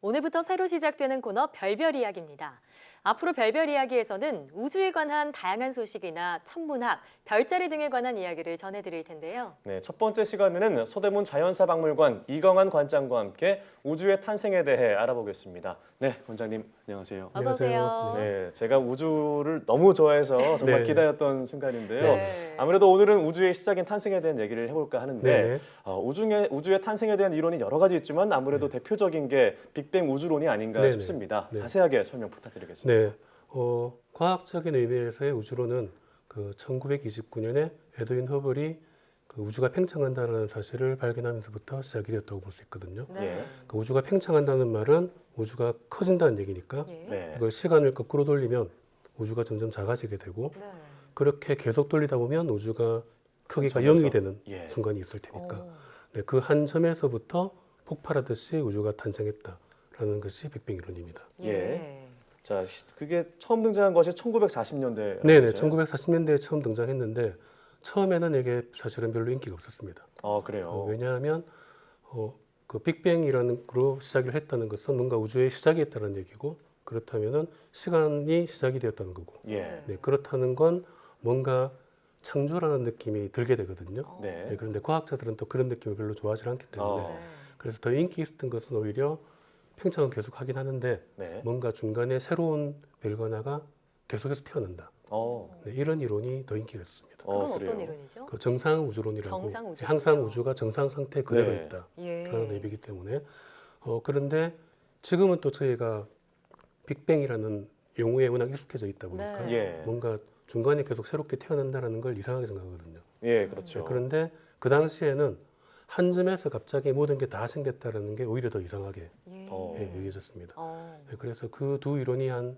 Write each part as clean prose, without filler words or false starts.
오늘부터 새로 시작되는 코너 별별 이야기입니다. 앞으로 별별 이야기에서는 우주에 관한 다양한 소식이나 천문학, 별자리 등에 관한 이야기를 전해드릴 텐데요. 네, 첫 번째 시간에는 서대문 자연사박물관 이경환 관장과 함께 우주의 탄생에 대해 알아보겠습니다. 네, 관장님 안녕하세요. 어서 오세요. 네, 제가 우주를 너무 좋아해서 정말 네. 기다렸던 순간인데요. 네. 아무래도 오늘은 우주의 시작인 탄생에 대한 얘기를 해볼까 하는데 네. 우주의 탄생에 대한 이론이 여러 가지 있지만 아무래도 대표적인 게 빅뱅 우주론이 아닌가 네네. 싶습니다. 네. 자세하게 설명 부탁드리겠습니다. 네, 과학적인 의미에서의 우주론은 1929년에 에드윈 허블이 우주가 팽창한다는 사실을 발견하면서부터 시작이 되었다고 볼 수 있거든요. 네. 우주가 팽창한다는 말은 우주가 커진다는 얘기니까 예. 네. 이걸 시간을 거꾸로 돌리면 우주가 점점 작아지게 되고 네. 그렇게 계속 돌리다 보면 우주가 크기가 점에서. 0이 되는 예. 순간이 있을 테니까 오. 네, 그 한 점에서부터 폭발하듯이 우주가 탄생했다라는 것이 빅뱅 이론입니다. 예. 자, 그게 처음 등장한 것이 1940년대. 네네, 1940년대에 처음 등장했는데 처음에는 이게 사실은 별로 인기가 없었습니다. 그래요. 왜냐하면 그 빅뱅이라는 거로 시작을 했다는 것은 뭔가 우주의 시작이 있다는 얘기고 그렇다면은 시간이 시작이 되었다는 거고 예. 네, 그렇다는 건 뭔가 창조라는 느낌이 들게 되거든요. 네. 네, 그런데 과학자들은 또 그런 느낌을 별로 좋아하지 않기 때문에 네. 그래서 더 인기 있었던 것은 오히려 팽창은 계속 하긴 하는데 네. 뭔가 중간에 새로운 별관화가 계속해서 태어난다. 네, 이런 이론이 더 인기가 있습니다. 그건 그래요. 어떤 이론이죠? 그 정상 우주론이라고 정상 우주론이요? 항상 우주가 정상 상태 그대로 네. 있다라는 예. 의미이기 때문에 그런데 지금은 또 저희가 빅뱅이라는 용어에 워낙 익숙해져 있다 보니까 네. 예. 뭔가 중간에 계속 새롭게 태어난다라는 걸 이상하게 생각하거든요. 예, 그렇죠. 네, 그런데 그 당시에는 한 점에서 갑자기 모든 게 다 생겼다라는 게 오히려 더 이상하게 예. 여겨졌습니다. 어. 네, 그래서 그 두 이론이 한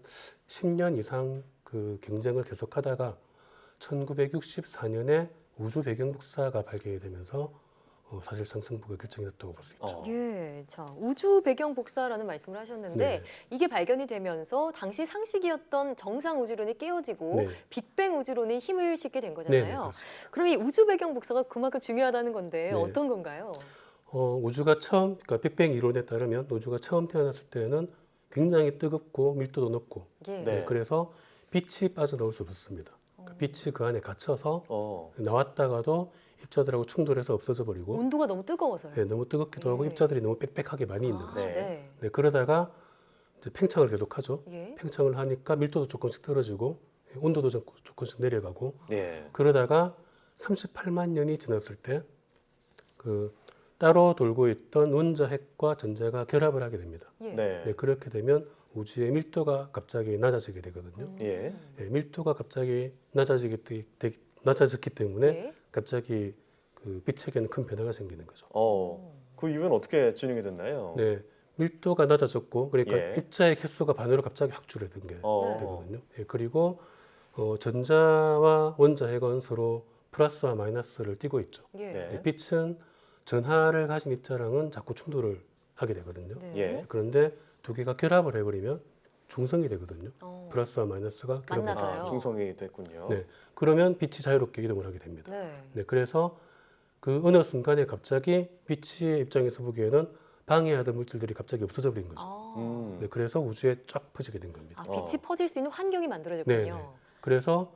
10년 이상 그 경쟁을 계속하다가 1964년에 우주 배경 복사가 발견이 되면서 사실상 승부가 결정이 됐다고 볼 수 있죠. 예, 자 우주 배경 복사라는 말씀을 하셨는데 네. 이게 발견이 되면서 당시 상식이었던 정상 우주론이 깨어지고 네. 빅뱅 우주론이 힘을 싣게 된 네, 거잖아요. 그럼 이 우주 배경 복사가 그만큼 중요하다는 건데 네. 어떤 건가요? 우주가 처음, 그러니까 빅뱅 이론에 따르면 우주가 처음 태어났을 때는 굉장히 뜨겁고 밀도도 높고 예. 네. 그래서 빛이 빠져나올 수 없었습니다. 그 빛이 그 안에 갇혀서 나왔다가도 입자들하고 충돌해서 없어져 버리고 온도가 너무 뜨거워서요. 네, 너무 뜨겁기도 하고 예. 입자들이 너무 빽빽하게 많이 있는 거죠. 네. 네. 네, 그러다가 이제 팽창을 계속하죠. 예. 팽창을 하니까 밀도도 조금씩 떨어지고 온도도 조금씩 내려가고 예. 그러다가 38만 년이 지났을 때 그 따로 돌고 있던 원자핵과 전자가 결합을 하게 됩니다. 예. 네. 네, 그렇게 되면 우주의 밀도가 갑자기 낮아지게 되거든요. 예. 네, 밀도가 갑자기 낮아졌기 때문에 예. 갑자기 그 빛에게는 큰 변화가 생기는 거죠. 그 이유는 어떻게 진행이 됐나요? 네, 밀도가 낮아졌고 그러니까 예. 입자의 개수가 반으로 갑자기 확 줄어든 게 어. 되거든요. 예, 그리고 전자와 원자핵은 서로 플러스와 마이너스를 띠고 있죠. 예. 네. 빛은 전하를 가진 입자랑은 자꾸 충돌을 하게 되거든요. 네. 예. 그런데 두 개가 결합을 해버리면 중성이 되거든요. 어. 플러스와 마이너스가 결합을 만나서요. 해요. 중성이 됐군요. 네, 그러면 빛이 자유롭게 이동을 하게 됩니다. 네. 네, 그래서 그 어느 순간에 갑자기 빛의 입장에서 보기에는 방해하던 물질들이 갑자기 없어져 버린 거죠. 아. 네, 그래서 우주에 쫙 퍼지게 된 겁니다. 빛이 퍼질 수 있는 환경이 만들어졌군요. 네, 네. 그래서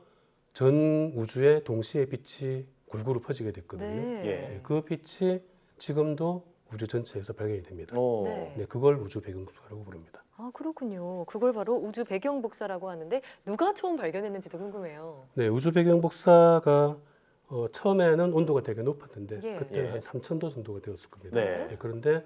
전 우주에 동시에 빛이 골고루 퍼지게 됐거든요. 네. 네, 그 빛이 지금도 우주 전체에서 발견이 됩니다. 네. 네, 그걸 우주 배경복사라고 부릅니다. 아, 그렇군요. 그걸 바로 우주 배경 복사라고 하는데 누가 처음 발견했는지도 궁금해요. 네, 우주 배경복사가 처음에는 온도가 되게 높았는데 예. 그때는 예. 한 3000도 정도가 되었을 겁니다. 네. 그런데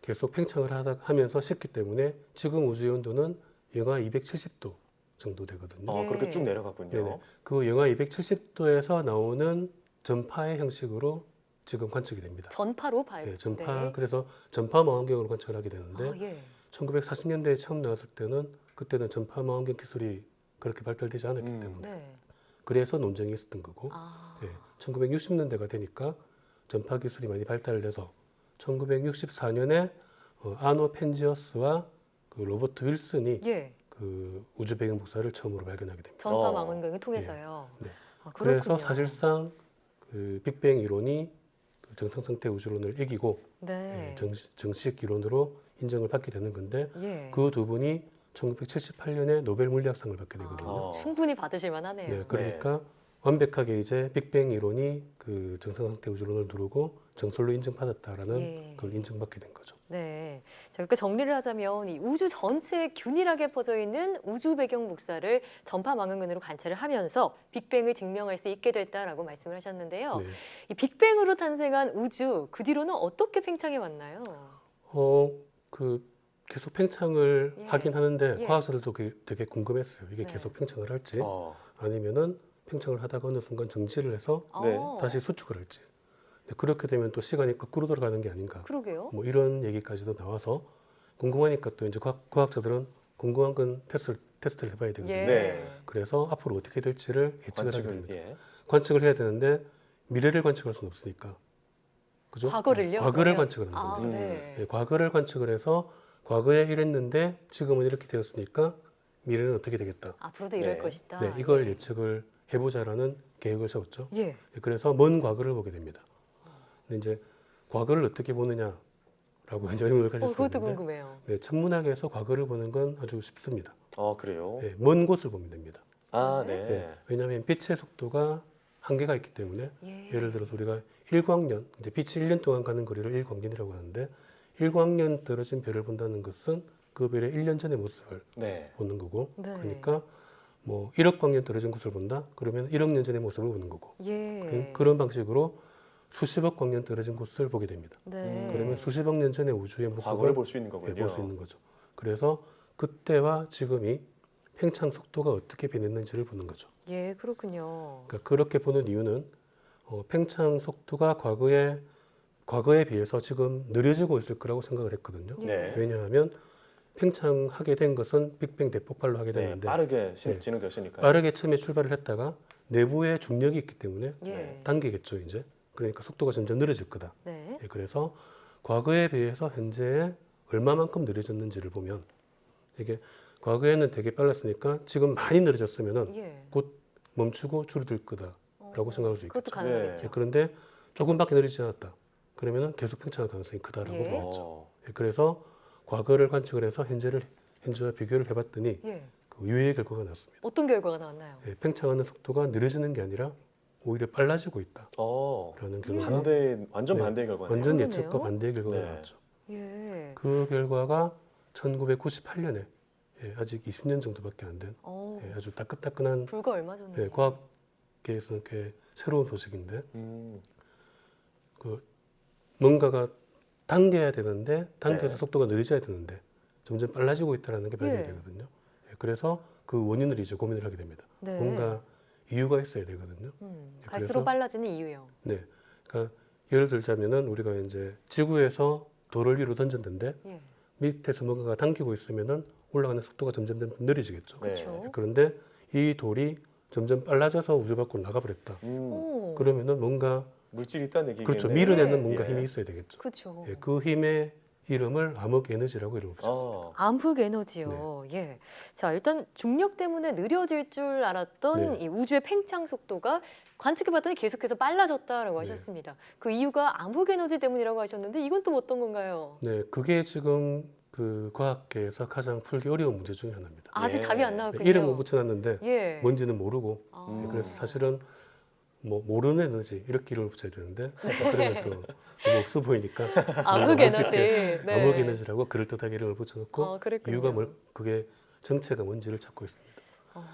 계속 팽창을 하면서 식기 때문에 지금 우주의 온도는 영하 270도 정도 되거든요. 예. 그렇게 쭉 내려갔군요. 네네. 그 영하 270도에서 나오는 전파의 형식으로 지금 관측이 됩니다. 전파로 봐요. 네, 전파 그래서 전파 망원경으로 관측을 하게 되는데 아, 예. 1940년대에 처음 나왔을 때는 그때는 전파 망원경 기술이 그렇게 발달되지 않았기 때문에 네. 그래서 논쟁이 있었던 거고 아. 네, 1960년대가 되니까 전파 기술이 많이 발달돼서 1964년에 아노 펜지어스와 그 로버트 윌슨이 예. 그 우주 배경 복사를 처음으로 발견하게 됩니다. 전파 망원경을 통해서요. 네. 아, 그래서 그렇군요. 사실상 그 빅뱅 이론이 그 정상 상태 우주론을 이기고 네. 정식 이론으로 인정을 받게 되는 건데 예. 그 두 분이 1978년에 노벨 물리학상을 받게 되거든요. 어. 충분히 받으실 만하네요. 네, 그러니까 완벽하게 이제 빅뱅 이론이 그 정상상태 우주론을 누르고 정설로 인정받았다라는 예. 걸 인정받게 된 거죠. 네. 자, 그러니까 정리를 하자면 이 우주 전체에 균일하게 퍼져 있는 우주 배경 복사를 전파 망원경으로 관찰을 하면서 빅뱅을 증명할 수 있게 됐다라고 말씀을 하셨는데요. 네. 이 빅뱅으로 탄생한 우주 그 뒤로는 어떻게 팽창해 왔나요? 그 계속 팽창을 예. 하긴 하는데 예. 과학자들도 되게 궁금했어요. 이게 네. 계속 팽창을 할지 어. 아니면은 팽창을 하다가 어느 순간 정지를 해서 네. 다시 수축을 할지. 근데 그렇게 되면 또 시간이 거꾸로 돌아가는 게 아닌가. 그러게요. 뭐 이런 얘기까지도 나와서 궁금하니까 또 이제 과학자들은 궁금한 건 테스트를 해봐야 되거든요. 예. 네. 그래서 앞으로 어떻게 될지를 예측을 하게 관측을 됩니다. 예. 관측을 해야 되는데 미래를 관측할 수는 없으니까. 그죠? 과거를요? 과거를 그러면? 관측을 하는 아, 겁니다. 네. 예, 과거를 관측을 해서 과거에 이랬는데 지금은 이렇게 되었으니까 미래는 어떻게 되겠다. 앞으로도 이럴 네. 것이다. 네, 이걸 예측을 해보자라는 계획을 세웠죠. 예. 그래서 먼 과거를 보게 됩니다. 근데 이제 과거를 어떻게 보느냐라고 이제 의문을 가질 수 그것도 있는데 궁금해요. 네, 천문학에서 과거를 보는 건 아주 쉽습니다. 그래요. 네, 먼 곳을 보면 됩니다. 아, 네. 네. 네, 왜냐하면 빛의 속도가 한계가 있기 때문에 예. 예를 들어서 우리가 1광년, 이제 빛이 1년 동안 가는 거리를 1광년이라고 하는데 1광년 떨어진 별을 본다는 것은 그 별의 1년 전의 모습을 네. 보는 거고 네. 그러니까 뭐 1억 광년 떨어진 곳을 본다? 그러면 1억 년 전의 모습을 보는 거고 예. 그런 방식으로 수십억 광년 떨어진 곳을 보게 됩니다. 네. 그러면 수십억 년 전의 우주의 모습을 과거를 볼 수 있는 거군요. 볼 수 있는 거죠. 그래서 그때와 지금이 팽창 속도가 어떻게 변했는지를 보는 거죠. 예, 그렇군요. 그러니까 그렇게 보는 이유는 팽창 속도가 과거에 비해서 지금 느려지고 있을 거라고 생각을 했거든요. 네. 왜냐하면 팽창하게 된 것은 빅뱅 대폭발로 하게 네, 됐는데 빠르게 네. 진행되었으니까요. 빠르게 처음에 출발을 했다가 내부에 중력이 있기 때문에 예. 네. 당기겠죠 이제. 그러니까 속도가 점점 느려질 거다. 네. 예, 그래서 과거에 비해서 현재 얼마만큼 느려졌는지를 보면 이게 과거에는 되게 빨랐으니까 지금 많이 느려졌으면은 예. 곧 멈추고 줄어들 거다라고 생각할 수 있겠죠. 그것도 가능하겠죠. 예, 그런데 조금밖에 느리지 않았다. 그러면은 계속 팽창할 가능성이 크다라고 예. 보겠죠. 예, 그래서 과거를 관측을 해서 현재와 비교를 해봤더니 예. 그 유의의 결과가 나왔습니다. 어떤 결과가 나왔나요? 예, 팽창하는 속도가 느려지는 게 아니라 오히려 빨라지고 있다라는 결과가 완전 네. 반대의 결과네요. 완전 그러네요. 예측과 반대의 결과가 네. 나왔죠. 예. 그 결과가 1998년에 아직 20년 정도밖에 안 된 아주 따끈따끈한 불과 얼마 전에. 과학계에서는 꽤 새로운 소식인데 음, 그 뭔가가 당겨야 되는데 당겨서 네. 속도가 느려져야 되는데 점점 빨라지고 있다는 게 발견이 예. 되거든요. 그래서 그 원인을 이제 고민을 하게 됩니다. 네. 뭔가 이유가 있어야 되거든요. 갈수록 그래서- 빨라지는 이유요. 네, 그러니까 예를 들자면은 우리가 이제 지구에서 돌을 위로 던졌는데 예. 밑에서 뭔가가 당기고 있으면은 올라가는 속도가 점점 느려지겠죠. 네. 그렇죠. 그런데 이 돌이 점점 빨라져서 우주 밖으로 나가버렸다. 오. 그러면은 뭔가 물질이 있다는 얘기겠네요. 그렇죠. 밀어내는 네. 뭔가 예. 힘이 있어야 되겠죠. 그렇죠. 그 힘의 이름을 암흑 에너지라고 이름을 붙였습니다. 암흑 에너지요. 네. 예. 자, 일단 중력 때문에 느려질 줄 알았던 네. 이 우주의 팽창 속도가 관측해봤더니 계속해서 빨라졌다라고 네. 하셨습니다. 그 이유가 암흑 에너지 때문이라고 하셨는데 이건 또 어떤 건가요? 네, 그게 지금 그 과학계에서 가장 풀기 어려운 문제 중에 하나입니다. 아직 예. 답이 안 네, 나왔군요. 이름은 붙여놨는데 예. 뭔지는 모르고 아. 그래서 사실은 뭐 모르는 에너지 이렇게 이름을 붙여야 되는데 그러면 또 너무 없어 보이니까 암흑 뭔가 에너지. 멋있게 네. 암흑 에너지라고 그럴듯하게 이름을 붙여놓고 그랬군요. 이유가 그게 정체가 뭔지를 찾고 있습니다. 어.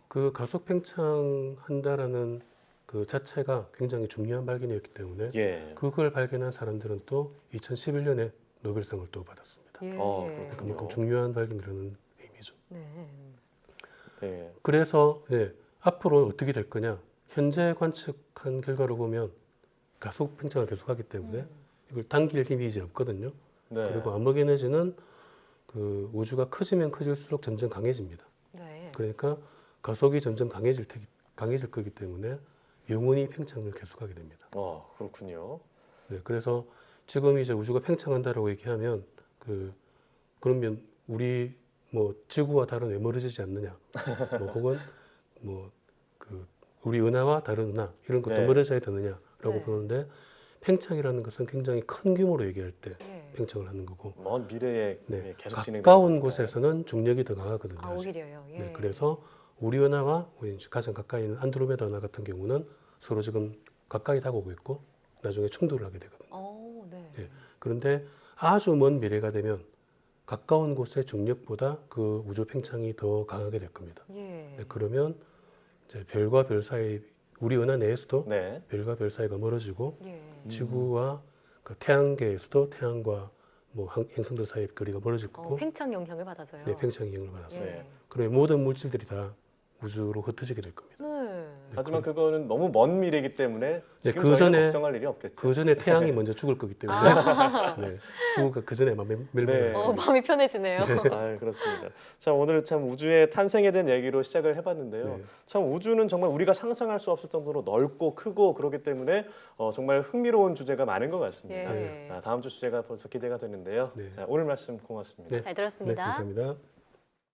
그 가속 팽창한다라는 그 자체가 굉장히 중요한 발견이었기 때문에 예. 그걸 발견한 사람들은 또 2011년에 노벨상을 또 받았습니다. 예. 그렇군요. 그만큼 중요한 발견이라는 의미죠. 네. 네. 그래서 앞으로 어떻게 될 거냐? 현재 관측한 결과로 보면 가속 팽창을 계속하기 때문에 이걸 당길 힘이 이제 없거든요. 네. 그리고 암흑 에너지는 그 우주가 커지면 커질수록 점점 강해집니다. 네. 그러니까 가속이 점점 강해질 거기 때문에 영원히 팽창을 계속하게 됩니다. 그렇군요. 네, 그래서 지금 이제 우주가 팽창한다라고 얘기하면 그러면 우리 뭐 지구와 달은 왜 멀어지지 않느냐, 뭐 혹은 우리 은하와 다른 은하 이런 것도 네. 멀어져야 되느냐라고 네. 보는데 팽창이라는 것은 굉장히 큰 규모로 얘기할 때 예. 팽창을 하는 거고 먼 미래에 네. 계속 진행되는 가까운 거니까요. 곳에서는 중력이 더 강하거든요. 아, 아직. 오히려요. 예. 네, 그래서 우리 은하와 우리 이제 가장 가까이 있는 안드로메다 은하 같은 경우는 서로 지금 가까이 다가오고 있고 나중에 충돌을 하게 되거든요. 네. 예. 그런데 아주 먼 미래가 되면 가까운 곳의 중력보다 그 우주 팽창이 더 강하게 될 겁니다. 예. 네, 그러면 이제 별과 별 사이 우리 은하 내에서도 네. 별과 별 사이가 멀어지고 예. 지구와 그 태양계에서도 태양과 뭐 행성들 사이의 거리가 멀어질 거고 팽창 영향을 받아서요. 네, 팽창의 영향을 받았어요. 예. 그러면 모든 물질들이 다 우주로 흩어지게 될 겁니다. 네. 하지만 그거는 너무 먼 미래이기 때문에 지금 그 저희가 전에- 걱정할 일이 없겠죠. 그 전에 태양이 먼저 죽을 거기 때문에 네, 죽을까 그 전에 멜멜 네. 마음이 편해지네요. 아, 그렇습니다. 자, 오늘 참 우주의 탄생에 대한 얘기로 시작을 해봤는데요. 네. 참 우주는 정말 우리가 상상할 수 없을 정도로 넓고 크고 그렇기 때문에 정말 흥미로운 주제가 많은 것 같습니다. 예. 다음 주 주제가 벌써 기대가 되는데요. 네. 자, 오늘 말씀 고맙습니다. 네. 잘 네, 들었습니다. 감사합니다.